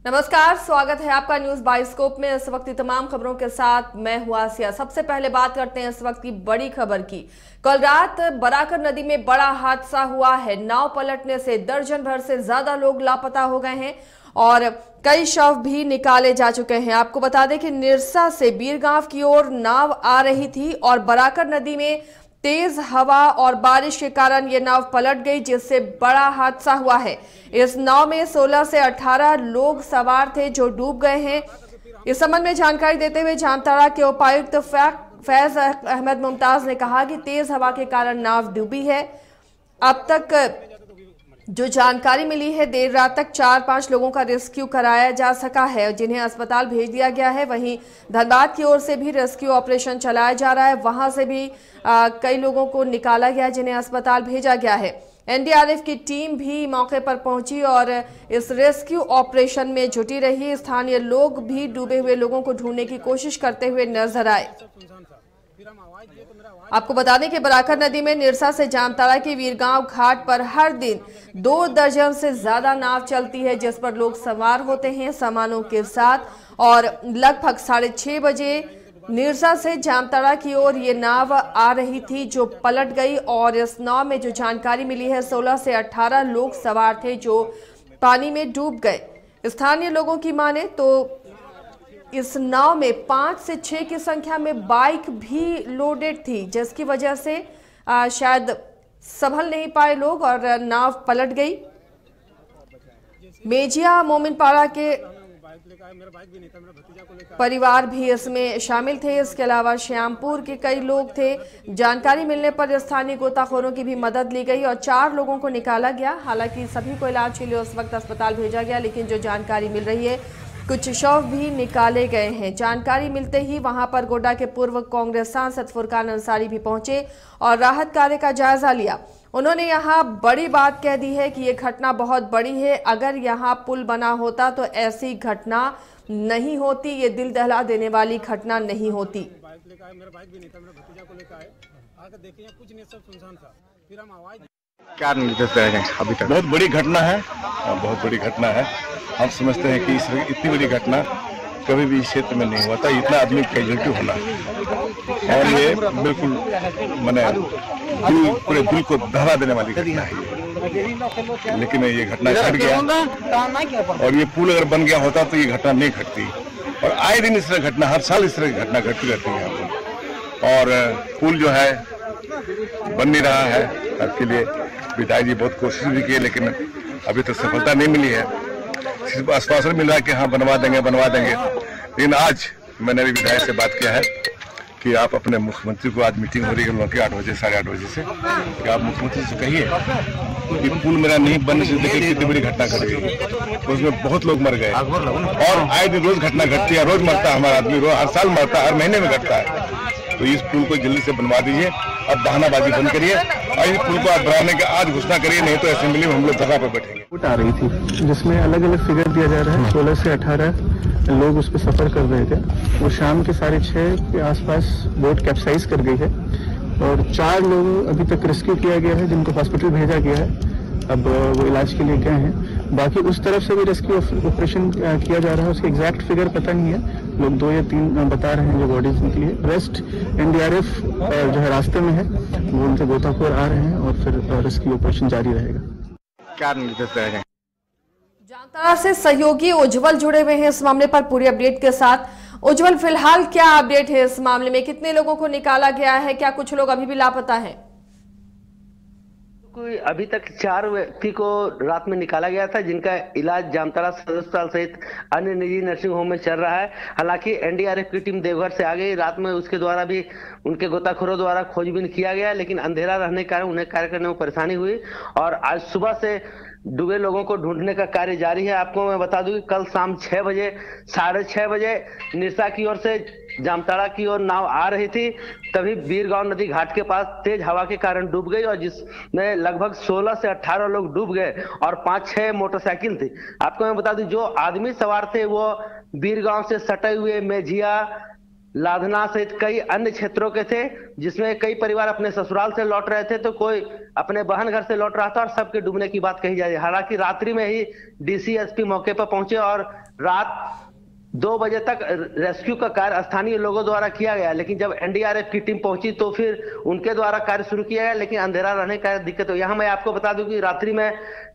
नमस्कार, स्वागत है आपका न्यूज बाइस्कोप में। इस वक्त की तमाम खबरों के साथ मैं हूं आसिया। सबसे पहले बात करते हैं इस वक्त की बड़ी खबर की। कल रात बराकर नदी में बड़ा हादसा हुआ है। नाव पलटने से दर्जन भर से ज्यादा लोग लापता हो गए हैं और कई शव भी निकाले जा चुके हैं। आपको बता दें कि निरसा से बीरगांव की ओर नाव आ रही थी और बराकर नदी में तेज हवा और बारिश के कारण ये नाव पलट गई, जिससे बड़ा हादसा हुआ है। इस नाव में 16 से 18 लोग सवार थे जो डूब गए हैं। इस संबंध में जानकारी देते हुए जामताड़ा के उपायुक्त फैज अहमद मुमताज ने कहा कि तेज हवा के कारण नाव डूबी है। अब तक जो जानकारी मिली है, देर रात तक 4-5 लोगों का रेस्क्यू कराया जा सका है, जिन्हें अस्पताल भेज दिया गया है। वहीं धनबाद की ओर से भी रेस्क्यू ऑपरेशन चलाया जा रहा है। वहां से भी कई लोगों को निकाला गया, जिन्हें अस्पताल भेजा गया है। एनडीआरएफ की टीम भी मौके पर पहुंची और इस रेस्क्यू ऑपरेशन में जुटी रही। स्थानीय लोग भी डूबे हुए लोगों को ढूंढने की कोशिश करते हुए नजर आए। आपको बता दें कि बराकर नदी में निरसा से जामताड़ा के वीरगांव घाट पर हर दिन 2 दर्जन से ज्यादा नाव चलती है, जिस पर लोग सवार होते हैं सामानों के साथ। और लगभग 6:30 बजे निरसा से जामताड़ा की ओर ये नाव आ रही थी जो पलट गई और इस नाव में जो जानकारी मिली है, 16 से 18 लोग सवार थे जो पानी में डूब गए। स्थानीय लोगों की माने तो इस नाव में 5 से 6 की संख्या में बाइक भी लोडेड थी, जिसकी वजह से शायद संभल नहीं पाए लोग और नाव पलट गई। मेजिया मोमिनपाड़ा के परिवार भी इसमें शामिल थे। इसके अलावा श्यामपुर के कई लोग थे। जानकारी मिलने पर स्थानीय गोताखोरों की भी मदद ली गई और 4 लोगों को निकाला गया। हालांकि सभी को इलाज के लिए उस वक्त अस्पताल भेजा गया, लेकिन जो जानकारी मिल रही है, कुछ शव भी निकाले गए हैं। जानकारी मिलते ही वहां पर गोड्डा के पूर्व कांग्रेस सांसद फुरकान अंसारी भी पहुंचे और राहत कार्य का जायजा लिया। उन्होंने यहां बड़ी बात कह दी है कि ये घटना बहुत बड़ी है। अगर यहां पुल बना होता तो ऐसी घटना नहीं होती, ये दिल दहला देने वाली घटना नहीं होती। क्या निर्देश रहेंगे? अभी तक बहुत बड़ी घटना है, बहुत बड़ी घटना है। हम समझते हैं कि इतनी बड़ी घटना कभी भी इस क्षेत्र में नहीं होता, इतना आदमी कैजुअल्टी होना, और ये बिल्कुल मैंने पूरे दिल को दहला देने वाली घटना है। लेकिन ये घटना घट गया और ये पुल अगर बन गया होता तो ये घटना नहीं घटती। और आए दिन इस तरह घटना, हर साल इस तरह की घटना घटती रहती है। और पुल जो है बन नहीं रहा है, इसके लिए विधायक जी बहुत कोशिश भी की, लेकिन अभी तक सफलता नहीं मिली है। सिर्फ आश्वासन मिल रहा है कि हाँ बनवा देंगे बनवा देंगे। लेकिन आज मैंने अभी विधायक से बात किया है कि आप अपने मुख्यमंत्री को, आज मीटिंग हो रही है लोगों की 8 बजे 8:30 बजे से, कि आप मुख्यमंत्री से कहिए कि पुल मेरा नहीं बनने से देखिए कितनी बड़ी घटना घट गई, उसमें बहुत लोग मर गए और आए दिन रोज घटना घटती है, रोज मरता है हमारा आदमी, हर साल मरता है, हर महीने में घटता है। तो इस पुल को जल्दी से बनवा दीजिए। अब बहानाबाजी बंद करिए और इस पुल को आप बनाने का आज घोषणा करिए, नहीं तो असेंबली में हम लोग धरना पर बैठेंगे। आ रही थी जिसमें अलग अलग फिगर दिया जा रहा है। 16 से 18 लोग उस पर सफर कर रहे थे। वो शाम के 6:30 के आसपास बोट कैप्साइज कर गई है और 4 लोग अभी तक रेस्क्यू किया गया है, जिनको हॉस्पिटल भेजा गया है। अब वो इलाज के लिए गए हैं। बाकी उस तरफ से भी रेस्क्यू ऑपरेशन किया जा रहा है। उसकी एग्जैक्ट फिगर पता नहीं है, लोग 2 या 3 बता रहे हैं जो बॉडीज निकली है। रेस्ट एनडीआरएफ जो है रास्ते में है, वो उनके गोताखोर आ रहे हैं और फिर रेस्क्यू ऑपरेशन जारी रहेगा। क्या निर्देश रहेंगे? जामताड़ा से सहयोगी उज्जवल जुड़े हुए हैं इस मामले पर पूरी अपडेट के साथ। उज्जवल, फिलहाल क्या अपडेट है इस मामले में? कितने लोगों को निकाला गया है? क्या कुछ लोग अभी भी लापता हैं? अभी तक 4 व्यक्ति को रात में निकाला गया था, जिनका इलाज जामताड़ा सदर अस्पताल सहित अन्य निजी नर्सिंग होम में चल रहा है। हालांकि एनडीआरएफ की टीम देवघर से आ गई रात में, उसके द्वारा भी उनके गोताखोरों द्वारा खोजबीन किया गया, लेकिन अंधेरा रहने के कारण उन्हें कार्य करने में परेशानी हुई और आज सुबह से डूबे लोगों को ढूंढने का कार्य जारी है। आपको मैं बता दूं कि कल शाम 6 बजे 6:30 बजे निरसा की ओर से जामताड़ा की ओर नाव आ रही थी, तभी बीरगांव नदी घाट के पास तेज हवा के कारण डूब गई और जिसमें लगभग 16 से 18 लोग डूब गए और 5-6 मोटरसाइकिल थी। आपको मैं बता दूं जो आदमी सवार थे वो बीरगांव से सटे हुए मेजिया लाधना सहित कई अन्य क्षेत्रों के थे, जिसमें कई परिवार अपने ससुराल से लौट रहे थे तो कोई अपने बहन घर से लौट रहा था और सबके डूबने की बात कही जा रही है। हालांकि रात्रि में ही डीसी एसपी मौके पर पहुंचे और रात 2 बजे तक रेस्क्यू का कार्य स्थानीय लोगों द्वारा किया गया, लेकिन जब एनडीआरएफ की टीम पहुंची तो फिर उनके द्वारा कार्य शुरू किया गया, लेकिन अंधेरा रहने का दिक्कत हो। यहाँ मैं आपको बता दूं कि रात्रि में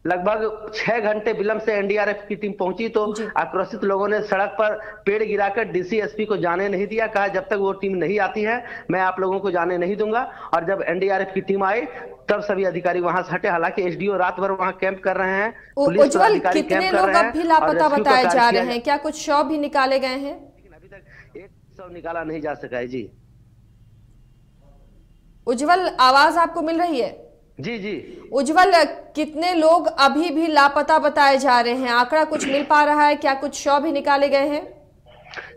लगभग 6 घंटे विलंब से एनडीआरएफ की टीम पहुंची तो आक्रोशित लोगों ने सड़क पर पेड़ गिराकर डीसी एसपी को जाने नहीं दिया, कहा जब तक वो टीम नहीं आती है मैं आप लोगों को जाने नहीं दूंगा। और जब एनडीआरएफ की टीम आई तब सभी अधिकारी वहां से हटे। हालांकि एसडीओ रात भर वहां कैंप कर रहे हैं, पुलिस अधिकारी कैंप कर रहे हैं। अभी लापता बताए जा रहे हैं, क्या कुछ शव भी निकाले गए हैं? लेकिन अभी तक एक शव निकाला नहीं जा सका है। जी उज्जवल, आवाज आपको मिल रही है? जी जी उज्जवल, कितने लोग अभी भी लापता बताए जा रहे हैं? आंकड़ा कुछ मिल पा रहा है? क्या कुछ शव भी निकाले गए हैं?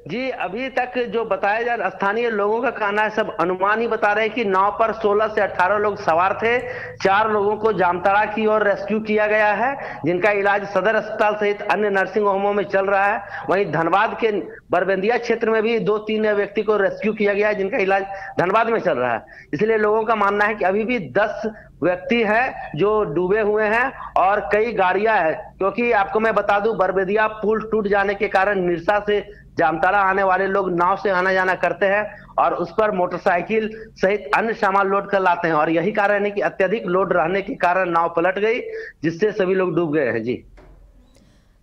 जी अभी तक जो बताया जा रहा, स्थानीय लोगों का कहना है, सब अनुमान ही बता रहे हैं कि नाव पर 16 से 18 लोग सवार थे। 4 लोगों को जामताड़ा की ओर रेस्क्यू किया गया है, जिनका इलाज सदर अस्पताल सहित अन्य नर्सिंग होमों में चल रहा है। वहीं धनबाद के बरबेंदिया क्षेत्र में भी 2-3 व्यक्ति को रेस्क्यू किया गया है, जिनका इलाज धनबाद में चल रहा है। इसलिए लोगों का मानना है कि अभी भी 10 व्यक्ति हैं जो डूबे हुए हैं और कई गाड़ियां हैं, क्योंकि आपको मैं बता दूं बरबेदिया पुल टूट जाने के कारण निरसा से जामताड़ा आने वाले लोग नाव से आना जाना करते हैं और उस पर मोटरसाइकिल सहित अन्य सामान लोड कर लाते हैं, और यही कारण है कि अत्यधिक लोड रहने के कारण नाव पलट गई, जिससे सभी लोग डूब गए हैं। जी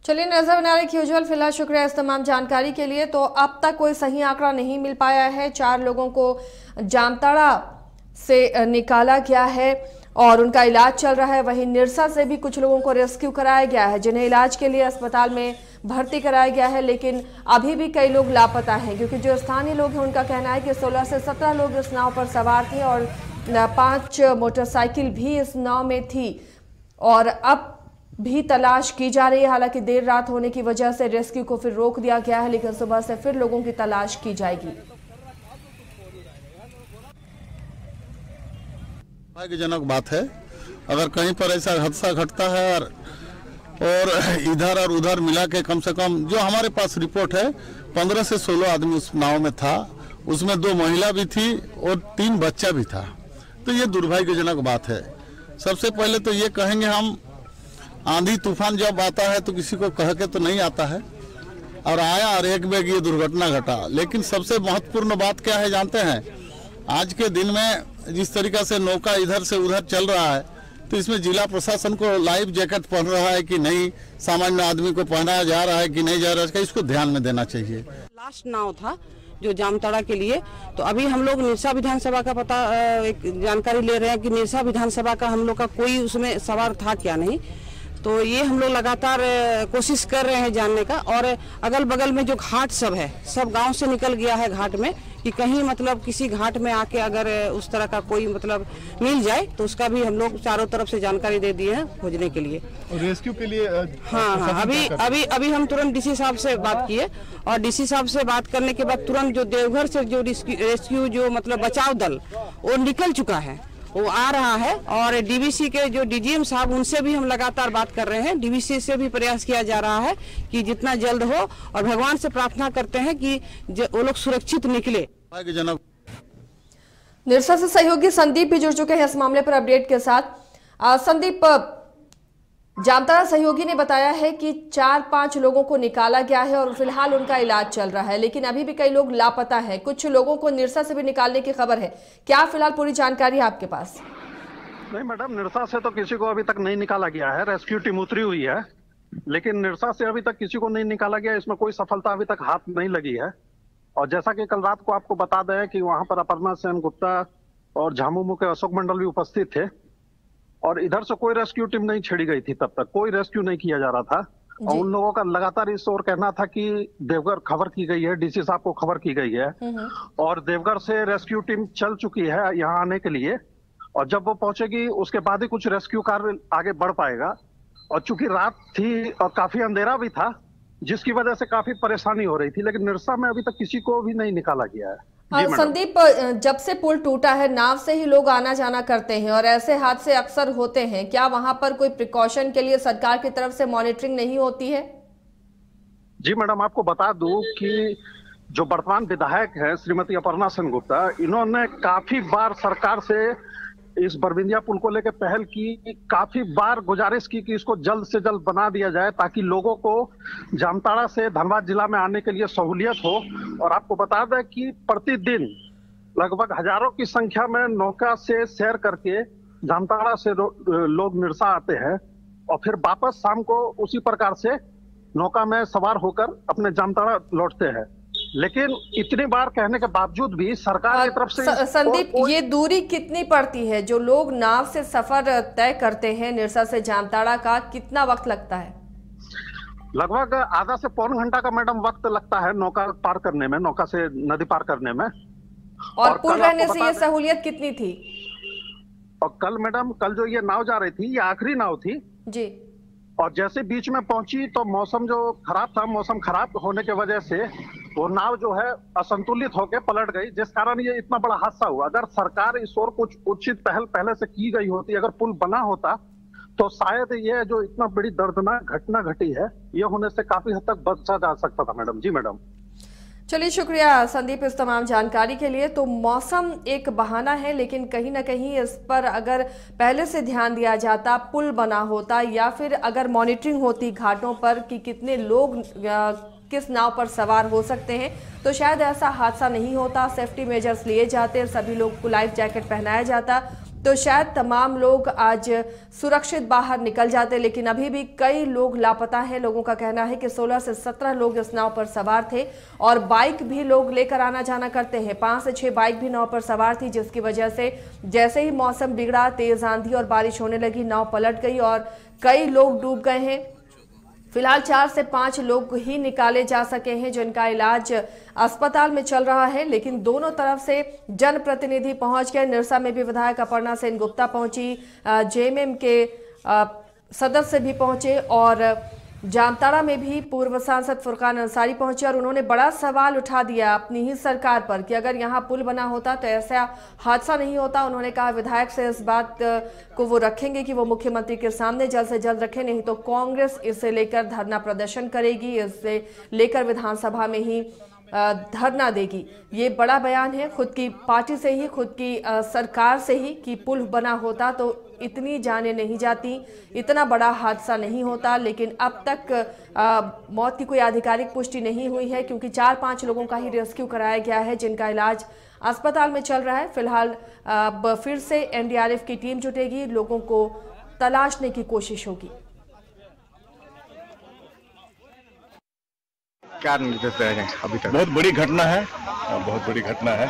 चलिए, नजर बना रखिए उज्जवल। फिलहाल शुक्रिया इस तमाम जानकारी के लिए। तो अब तक कोई सही आंकड़ा नहीं मिल पाया है। 4 लोगों को जामताड़ा से निकाला गया है और उनका इलाज चल रहा है। वहीं निरसा से भी कुछ लोगों को रेस्क्यू कराया गया है, जिन्हें इलाज के लिए अस्पताल में भर्ती कराया गया है, लेकिन अभी भी कई लोग लापता हैं, क्योंकि जो स्थानीय लोग हैं उनका कहना है कि 16 से 17 लोग इस नाव पर सवार थे और 5 मोटरसाइकिल भी इस नाव में थी और अब भी तलाश की जा रही है। हालांकि देर रात होने की वजह से रेस्क्यू को फिर रोक दिया गया है, लेकिन सुबह से फिर लोगों की तलाश की जाएगी। जनक बात है, अगर कहीं पर ऐसा हादसा घटता है और इधर और उधर मिला के कम से कम जो हमारे पास रिपोर्ट है 15 से 16 आदमी उस नाव में था, उसमें 2 महिला भी थी और 3 बच्चा भी था। तो ये दुर्भाग्यजनक बात है। सबसे पहले तो ये कहेंगे हम, आंधी तूफान जब आता है तो किसी को कह के तो नहीं आता है, और आया और एक बेग ये दुर्घटना घटा। लेकिन सबसे महत्वपूर्ण बात क्या है जानते हैं? आज के दिन में जिस तरीका से नौका इधर से उधर चल रहा है, तो इसमें जिला प्रशासन को लाइफ जैकेट पहन रहा है कि नहीं, सामान्य आदमी को पहनाया जा रहा है कि नहीं जा रहा है, इसको ध्यान में देना चाहिए। लास्ट नाव था जो जामताड़ा के लिए, तो अभी हम लोग निरसा विधानसभा का पता एक जानकारी ले रहे हैं कि निरसा विधानसभा का हम लोग का कोई उसमें सवार था क्या नहीं। तो ये हम लोग लगातार कोशिश कर रहे हैं जानने का। और अगल बगल में जो घाट सब है, सब गांव से निकल गया है घाट में, कि कहीं मतलब किसी घाट में आके अगर उस तरह का कोई मतलब मिल जाए तो उसका भी हम लोग चारों तरफ से जानकारी दे दिए हैं खोजने के लिए, रेस्क्यू के लिए। हाँ, अभी हम तुरंत डीसी साहब से बात किए और डीसी साहब से बात करने के बाद तुरंत जो देवघर से जो रेस्क्यू जो मतलब बचाव दल वो निकल चुका है, वो आ रहा है। और डीवीसी के जो डीजीएम साहब, उनसे भी हम लगातार बात कर रहे हैं। डीवीसी से भी प्रयास किया जा रहा है कि जितना जल्द हो, और भगवान से प्रार्थना करते हैं कि वो लोग सुरक्षित निकले। निरसा से सहयोगी संदीप भी जुड़ चुके हैं इस मामले पर अपडेट के साथ। संदीप, जामताड़ा सहयोगी ने बताया है कि 4-5 लोगों को निकाला गया है और फिलहाल उनका इलाज चल रहा है, लेकिन अभी भी कई लोग लापता हैं। कुछ लोगों को निरसा से भी निकालने की खबर है। क्या फिलहाल पूरी जानकारी है आपके पास? नहीं मैडम, निरसा से तो किसी को अभी तक नहीं निकाला गया है। रेस्क्यू टीम उतरी हुई है, लेकिन निरसा से अभी तक किसी को नहीं निकाला गया। इसमें कोई सफलता अभी तक हाथ नहीं लगी है। और जैसा कि कल रात को आपको बता दें कि वहां पर अपर्णा सेन गुप्ता और झामुमो के अशोक मंडल भी उपस्थित थे, और इधर से कोई रेस्क्यू टीम नहीं छेड़ी गई थी। तब तक कोई रेस्क्यू नहीं किया जा रहा था, और उन लोगों का लगातार इस ओर कहना था कि देवघर खबर की गई है, डीसी साहब को खबर की गई है, और देवघर से रेस्क्यू टीम चल चुकी है यहाँ आने के लिए, और जब वो पहुंचेगी उसके बाद ही कुछ रेस्क्यू कार्य आगे बढ़ पाएगा। और चूंकि रात थी और काफी अंधेरा भी था, जिसकी वजह से काफी परेशानी हो रही थी, लेकिन निरसा में अभी तक किसी को भी नहीं निकाला गया है। संदीप, जब से पुल टूटा है नाव से ही लोग आना जाना करते हैं और ऐसे हादसे अक्सर होते हैं। क्या वहां पर कोई प्रिकॉशन के लिए सरकार की तरफ से मॉनिटरिंग नहीं होती है? जी मैडम, आपको बता दूं कि जो वर्तमान विधायक है श्रीमती अपर्णा सेनगुप्ता, इन्होंने काफी बार सरकार से इस बरबिंदिया पुल को लेकर पहल की, काफी बार गुजारिश की कि इसको जल्द से जल्द बना दिया जाए ताकि लोगों को जामताड़ा से धनबाद जिला में आने के लिए सहूलियत हो। और आपको बता दें कि प्रतिदिन लगभग हजारों की संख्या में नौका से सैर करके जामताड़ा से लोग निरसा आते हैं और फिर वापस शाम को उसी प्रकार से नौका में सवार होकर अपने जामताड़ा लौटते हैं। लेकिन इतनी बार कहने के बावजूद भी सरकार की तरफ से संदीप, ये दूरी कितनी पड़ती है? जो लोग नाव से सफर तय करते हैं निरसा से जामताड़ा का, कितना वक्त लगता है? लगभग आधा से पौन घंटा का मैडम वक्त लगता है नौका पार करने में, नौका से नदी पार करने में। और पुल रहने से ये सहूलियत कितनी थी? और कल मैडम, कल जो ये नाव जा रही थी, ये आखिरी नाव थी जी, और जैसे बीच में पहुंची तो मौसम जो खराब था, मौसम खराब होने की वजह से वो नाव जो है असंतुलित होकर पलट गई, जिस कारण ये इतना बड़ा हादसा हुआ। अगर सरकार इस ओर कुछ उचित पहल पहले से की गई होती, अगर पुल बना होता, तो शायद ये जो इतना बड़ी दर्दनाक घटना घटी है, ये होने से काफी हद तक बचा जा सकता था मैडम। जी मैडम। चलिए, शुक्रिया संदीप इस तमाम जानकारी के लिए। तो मौसम एक बहाना है, लेकिन कहीं ना कहीं इस पर अगर पहले से ध्यान दिया जाता, पुल बना होता या फिर अगर मॉनिटरिंग होती घाटों पर कि कितने लोग किस नाव पर सवार हो सकते हैं, तो शायद ऐसा हादसा नहीं होता। सेफ्टी मेजर्स लिए जाते, सभी लोग को लाइफ जैकेट पहनाया जाता, तो शायद तमाम लोग आज सुरक्षित बाहर निकल जाते। लेकिन अभी भी कई लोग लापता हैं। लोगों का कहना है कि 16 से 17 लोग इस नाव पर सवार थे और बाइक भी लोग लेकर आना जाना करते हैं। 5 से 6 बाइक भी नाव पर सवार थी, जिसकी वजह से जैसे ही मौसम बिगड़ा, तेज आंधी और बारिश होने लगी, नाव पलट गई और कई लोग डूब गए हैं। फिलहाल 4 से 5 लोग ही निकाले जा सके हैं जिनका इलाज अस्पताल में चल रहा है। लेकिन दोनों तरफ से जनप्रतिनिधि पहुंच गए। निरसा में भी विधायक अपर्णा सेनगुप्ता पहुंची, जेएमएम के सदस्य भी पहुंचे और जामताड़ा में भी पूर्व सांसद फुरकान अंसारी पहुंचे और उन्होंने बड़ा सवाल उठा दिया अपनी ही सरकार पर कि अगर यहाँ पुल बना होता तो ऐसा हादसा नहीं होता। उन्होंने कहा विधायक से इस बात को वो रखेंगे कि वो मुख्यमंत्री के सामने जल्द से जल्द रखें, नहीं तो कांग्रेस इसे लेकर धरना प्रदर्शन करेगी, इसे लेकर विधानसभा में ही धरना देगी। ये बड़ा बयान है खुद की पार्टी से ही, खुद की सरकार से ही कि पुल बना होता तो इतनी जानें नहीं जाती, इतना बड़ा हादसा नहीं होता। लेकिन अब तक मौत की कोई आधिकारिक पुष्टि नहीं हुई है, क्योंकि 4-5 लोगों का ही रेस्क्यू कराया गया है जिनका इलाज अस्पताल में चल रहा है। फिलहाल अब फिर से एनडीआरएफ की टीम जुटेगी, लोगों को तलाशने की कोशिश होगी। क्या निर्देश दिया जाए? अभी तक बहुत बड़ी घटना है, बहुत बड़ी घटना है।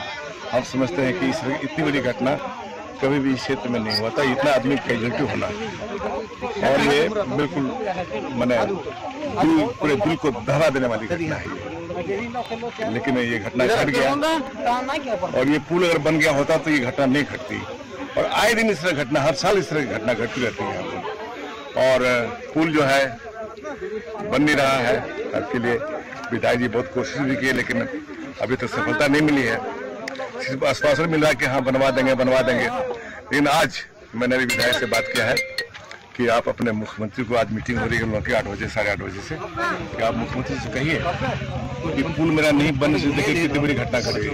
हम समझते हैं कि इतनी बड़ी घटना कभी भी इस क्षेत्र में नहीं हुआ था, इतना आदमी कैजुअल्टी होना, और ये बिल्कुल मैंने पूरे दिल को दहला देने वाली घटना है। लेकिन ये घटना घट गया और ये पुल अगर बन गया होता तो ये घटना नहीं घटती। और आए दिन इस तरह घटना, हर साल इस तरह की घटना घटती रहती है। और पुल जो है बन नहीं रहा है, इसके लिए विधायक जी बहुत कोशिश भी की, लेकिन अभी तक सफलता नहीं मिली है। सिर्फ आश्वासन मिल रहा है कि हाँ बनवा देंगे बनवा देंगे। लेकिन आज मैंने भी विधायक से बात किया है कि आप अपने मुख्यमंत्री को, आज मीटिंग हो रही है 8 बजे 8:30 बजे से, कि आप मुख्यमंत्री से कहिए कि पुल मेरा नहीं बनने से देखिए कितनी बड़ी घटना घट गई,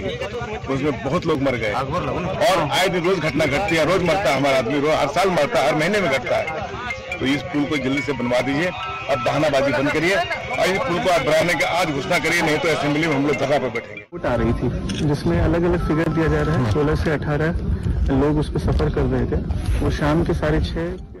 उसमें बहुत लोग मर गए और आए दिन रोज घटना घटती है, रोज मरता है हमारा आदमी, हर साल मरता है, हर महीने में घटता है। तो इस पुल को जल्दी से बनवा दीजिए, अब बहानाबाजी बंद करिए और इस पुल को आप बनाने का आज घोषणा करिए, नहीं तो असेंबली में हम लोग धरना पर बैठेंगे। आ रही थी जिसमें अलग अलग फिगर दिया जा रहा है, 16 से 18 लोग उस पर सफर कर रहे थे। वो शाम के 6:30